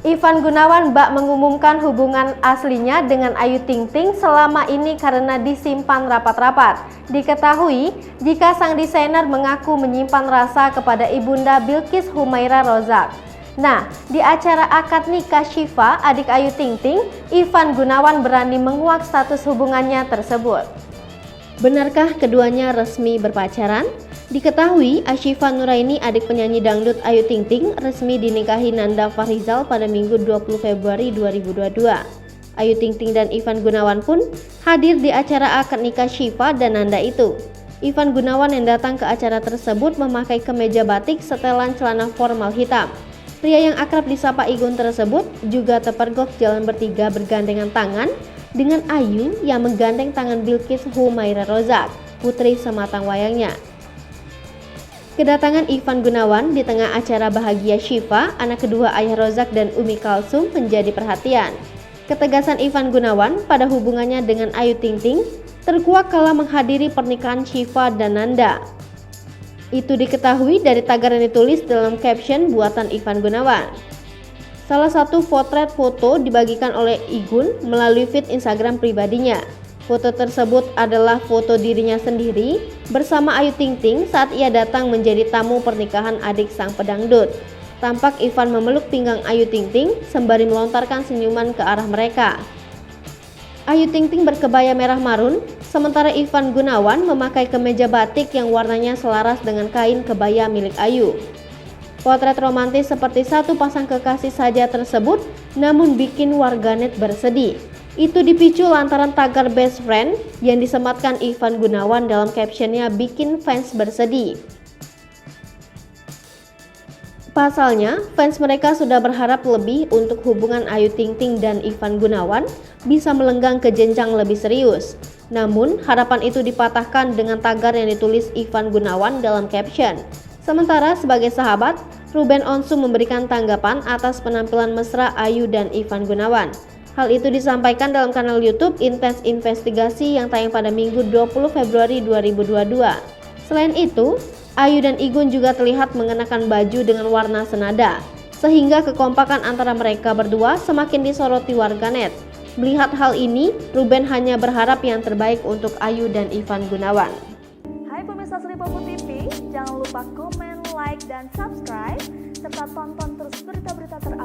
Ivan Gunawan bak mengumumkan hubungan aslinya dengan Ayu Ting Ting selama ini karena disimpan rapat-rapat. Diketahui jika sang desainer mengaku menyimpan rasa kepada ibunda Bilqis Humaira Rozak. Nah, di acara akad nikah Syifa, adik Ayu Ting Ting, Ivan Gunawan berani menguak status hubungannya tersebut. Benarkah keduanya resmi berpacaran? Diketahui Asyifa Nuraini, adik penyanyi dangdut Ayu Ting Ting, resmi dinikahi Nanda Fahrizal pada Minggu 20 Februari 2022. Ayu Ting Ting dan Ivan Gunawan pun hadir di acara akad nikah Syifa dan Nanda itu. Ivan Gunawan yang datang ke acara tersebut memakai kemeja batik setelan celana formal hitam. Pria yang akrab disapa Igun tersebut juga terpergok jalan bertiga bergandengan tangan dengan Ayu yang menggandeng tangan Bilqis Humaira Rozak, putri sematang wayangnya. Kedatangan Ivan Gunawan di tengah acara bahagia Syifa, anak kedua ayah Rozak dan Umi Kalsum, menjadi perhatian. Ketegasan Ivan Gunawan pada hubungannya dengan Ayu Ting Ting terkuak kala menghadiri pernikahan Syifa dan Nanda. Itu diketahui dari tagar yang ditulis dalam caption buatan Ivan Gunawan. Salah satu potret foto dibagikan oleh Igun melalui feed Instagram pribadinya. Foto tersebut adalah foto dirinya sendiri bersama Ayu Ting Ting saat ia datang menjadi tamu pernikahan adik sang pedangdut. Tampak Ivan memeluk pinggang Ayu Ting Ting sembari melontarkan senyuman ke arah mereka. Ayu Ting Ting berkebaya merah marun, sementara Ivan Gunawan memakai kemeja batik yang warnanya selaras dengan kain kebaya milik Ayu. Potret romantis seperti satu pasang kekasih saja tersebut namun bikin warganet bersedih. Itu dipicu lantaran tagar best friend yang disematkan Ivan Gunawan dalam captionnya bikin fans bersedih. Pasalnya, fans mereka sudah berharap lebih untuk hubungan Ayu Ting Ting dan Ivan Gunawan bisa melenggang ke jenjang lebih serius. Namun, harapan itu dipatahkan dengan tagar yang ditulis Ivan Gunawan dalam caption. Sementara sebagai sahabat, Ruben Onsu memberikan tanggapan atas penampilan mesra Ayu dan Ivan Gunawan. Hal itu disampaikan dalam kanal YouTube Intens Investigasi yang tayang pada Minggu 20 Februari 2022. Selain itu, Ayu dan Igun juga terlihat mengenakan baju dengan warna senada, sehingga kekompakan antara mereka berdua semakin disoroti warganet. Melihat hal ini, Ruben hanya berharap yang terbaik untuk Ayu dan Ivan Gunawan. Hai pemirsa Sri Popo TV, jangan lupa komen, like, dan subscribe, serta tonton terus berita-berita terupdate